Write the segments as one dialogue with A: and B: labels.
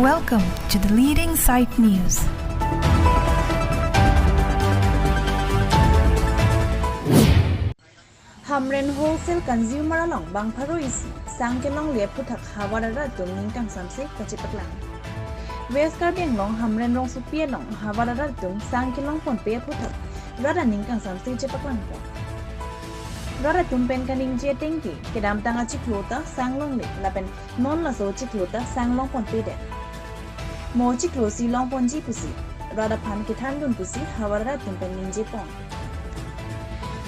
A: Welcome to the Leading Sight News.
B: Hamren Wholesale Consumer along Bang Paroisi, Sankelong Le Putak Havarada Ning Tang Samsi Kachipaklang. West Karbiang Long Hamren Rong Supia Long Havarada Tung Sankelong Pon Pe Putak, Rada Ning Tang Samsi Chipaklang. Rada Tumpen Kaning Jia Tenki, Kedam Tanga Chiklota, Sanglong Le, Lapen Non La So Chiklota, Sanglong Pon Pede. Mo Chiklosi Long Pon Ji Pusi, Rada Pan Kitandun Pusi, Havarada Tumpen Ninji Pon.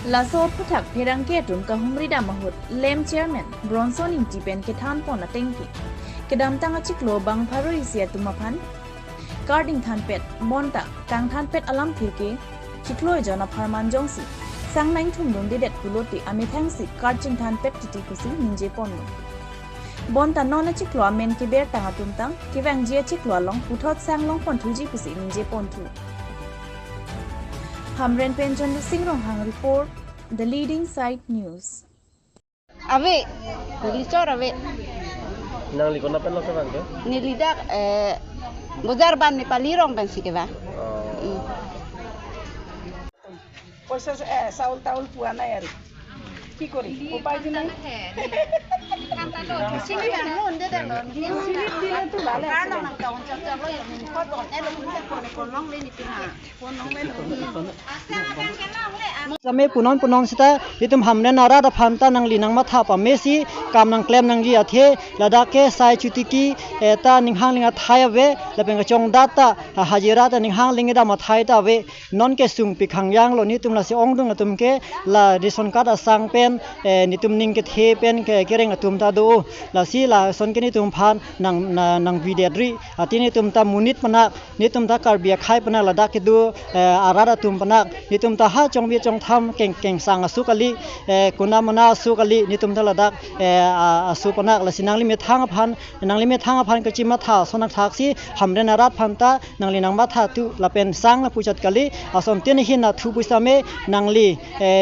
B: Laso Putak Perangketum Kahumrida Mahut, Lem Chairman, Bronson in Tipen Ketan Pona Tenki, Kedam Tanga Chiklo Bang Paroisia Tumapan, Guarding Tanpet, Monta, Kang Tanpet Alam Tirke, Chiklo Jona Parman Jongsi, Sang Nang Tumdum Dedet Puloti, Amitangsi, Karching Tanpet Titipusi, Ninje Pondo. Bonta Nona Chiklo Amen Kiber Tangatumtang, Kivang Jia Chiklo Long, Putot Sang Long Pontuji Pusi, Ninje Pontu. Hamren Penjon Singrong Hang report, the Leading Sight News.
C: Ave, licor ave.
D: Nang likod na pen lo kevan ke?
C: Nilidak bozar ban ni palirong pensi ke ba?
E: পয়সা চাউল টাউল পোৱা নাই আৰু কি কৰি উপায় নাই
F: Kami punon sita itu hamne nara da phanta nang linang matha pa mesi kam nang klem nang ri athe ladake sai chutiki eta ninghang linga thaya ve lapeng chong data hajira ta ninghang linga da mathai ta ve non ke sung pikhang yang lo ni tum la si ong dung tum ke la ration card asang pen ni tum ning ke the pen ke kereng atum ta do la si la son ke ni tum phan nang videdri atini tum ta munit pana ni tum ta karbia khai pana ladak ke du arada tum pana ni tum ta ha chong bi chong tham keng sang asukali kuna mana asukali ni tum ta ladak asupana la sinang li me thang phan nang li me thang phan ke chima tha sonak thak si hamre na rat phan ta nang li nang ma tha tu la pen sang la puchat kali asom tin hin na thu puisa me nang li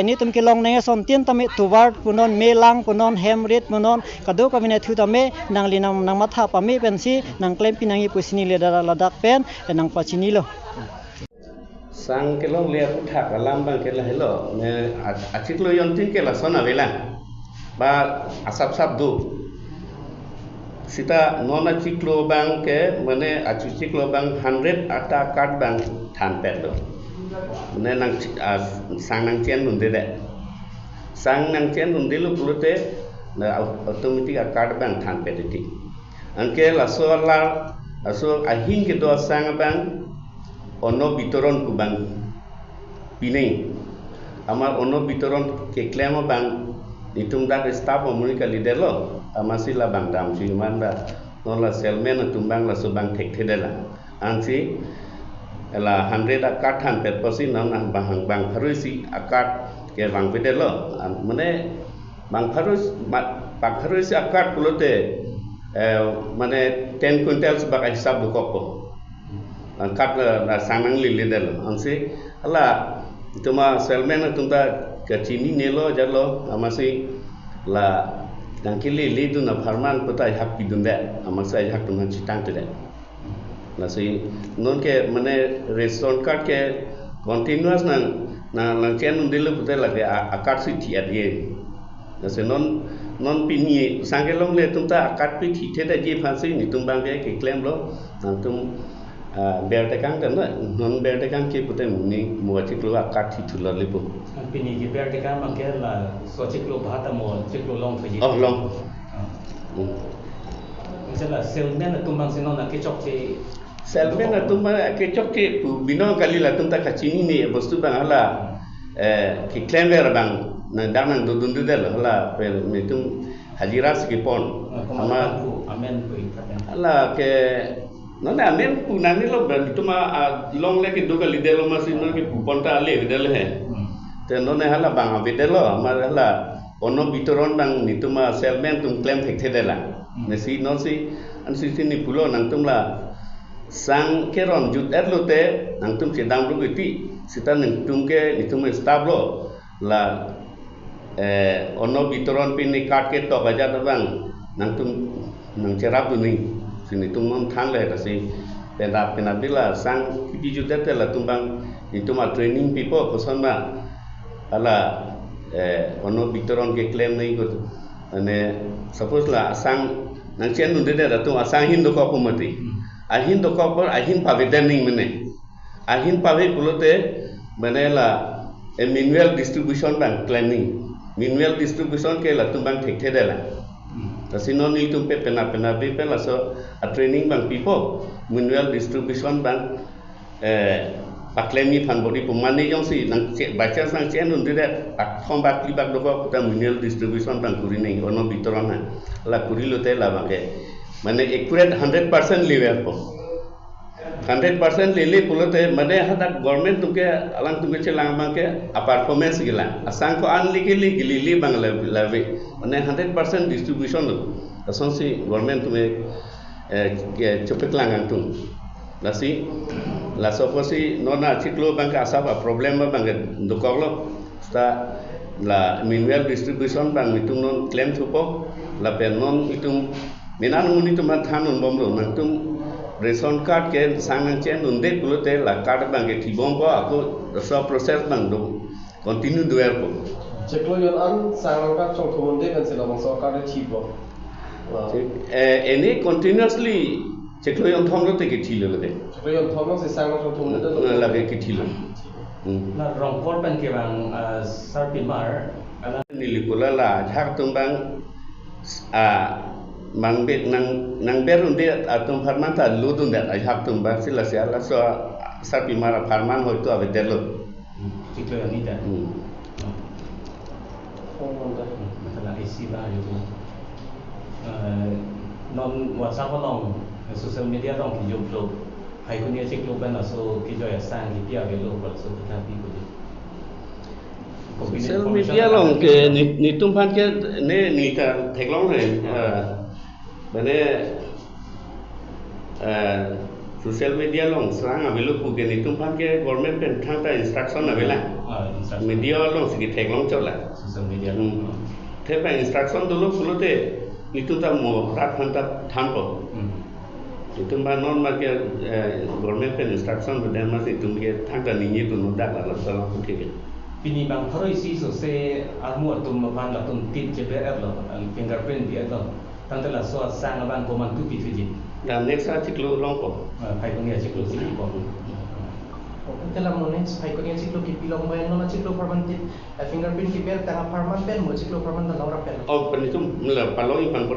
F: ni tum ke long ne som tin tame tuwar punon me lang punon hemrit punon kado kamine thu tame nang li nang ma tha pa me pen si nang klem pinangi pusini le da ladak pen nang pachini lo
D: Sang kelong lihat utak alam bang kelah hello ne acik lo yon tin kelah sona vela ba asap sap do sita nona ciklo bang ke mane acu ciklo bang 100 ata card bang than pet do ne nang sang nang chen nun de sang nang chen nun de lo pulute na automatic card bang than pet ti anke la solar aso ahin ke do sang bang ono bitoron kubang pinai amar ono bitoron ke klema bang itung dak staff komunika leader lo amasi la bang dam si manda non la selmen tumbang la subang tek thedela ansi la 100 akat han pet posi nam nang bang pharusi akat ke bang pedelo mane bang pharusi akat pulote mane 10 quintals bagai hisab dukopo kat na sanang lili del ansi ala tuma selmen tumta kachini nelo jalo amasi la dangkili lidu na farman pata hak pidunda amasa hak tuman citang tede nasi non ke mane restaurant card ke continuous na langchen undilu pata lage akar si thiat ye nasi non pini sangelong le tumta akar pi thitheda je phansi ni tumbang ke claim lo tum bertekang dan non bertekang ke putai muni mua ciklo akar titular lipo.
G: Pini ke bertekang mangke la so ciklo bahata mo ciklo long thaji.
D: Oh long.
G: Misalnya selmen tumbang sinon na kecok ke.
D: Selmen tumbang kecok ke bino kali la tumta kacini ni bostu bang hala ke klember bang na danang dudundu del hala pel metum hajiras ke pon.
G: Ama amen ko itakan.
D: Hala ke nona amen punani lo berarti cuma long lagi dua kali delo masih nona ke ponta ale delo he dan nona hala bang abe delo amar hala ono bitoron bang ni cuma selmen tum claim tek thedela nasi nosi ansi sini pulo nang tum la sang keron jut erlote nang tum sedang lu iti sita nang tum ke ni tum stablo la ono bitoron pini card ke to bajar bang nang tum nang cerap tu ni sini tumon than le kasi penabila sang biju dete la tumbang itu ma training people kosan ba ala ono bitoron ke claim nei ko ane suppose la sang nang chen nun de da tu asang hin do ko pumati ahin do ko por ahin pavedaning mene ahin pave pulote manela manual distribution bang planning manual distribution ke la tumbang thek thedela tasino ni tumpe pena be pela so a training bang people manual distribution bang paklemi phan body pumani jong si nang baca sang chen nun de pak thom bak li bak do ko ta manual distribution bang kuri nei ono bitoran ha la kuri lote la bang ke mane accurate 100% level po 100% lele pulote mane hada government tuke alang tuke chelang bangke a performance gila asang ko unlegally gili bang lave mane 100% distribution lo ason si government tume ke chopek lang tung lasi la soposi nona chiklo bang asap a problem bang dokoglo sta la manual distribution bang mitung non claim thupo la penon itung minan muni tuman thanun bomlo nang tum ration card ke sangang chen unde kulote la card bang ke thibom ko aku so process bang do continue doer ko
H: cheklo yon an sangang card chong thumunde kan sila bang so card thibo
D: any continuously cheklo yon thomlo te ke thilo le
H: cheklo yon thomlo se sangang chong thumunde
D: la ke thilo
G: na rongkor ban ke bang sarpimar ala
D: nilikula la thak tum bang mang bet nang berun dia atum farman ta ludun dat ai hak tum ba sila sia la so sapi mara farman hoy to ave delo
G: chiklo ni da masalah isi ba yo non whatsapp long social media long ki yo blog hai ko ni chiklo ban so ki jo ya sang ki pia ge lo ba so ta pi ko
D: social media long ke ni tum phan ke ne ni ta thek long hai bane social media long sang avelo puge ni tum phan ke government pen thang ta instruction avela media long sigi thek long chola
G: social media
D: the pa instruction dolo pulote itu ta mo rat phan ta than po itu ba non ma ke government pen instruction bade ma se tum ke thang ta ni ni tu no da la sa long ke
G: pini bang paroi si so se almu tum ban la tum tit je be lo fingerprint dia lo tante la so sang bang ko man tu pi thuji
D: dan next sa chiklo long po
G: hai ko ni chiklo si po
H: Dalam monex hai ko ni chiklo ki pilong ba no na chiklo perman tit fingerprint ki bel tanga perman pen mo chiklo perman da laura pen
D: oh penitum la paloi pan po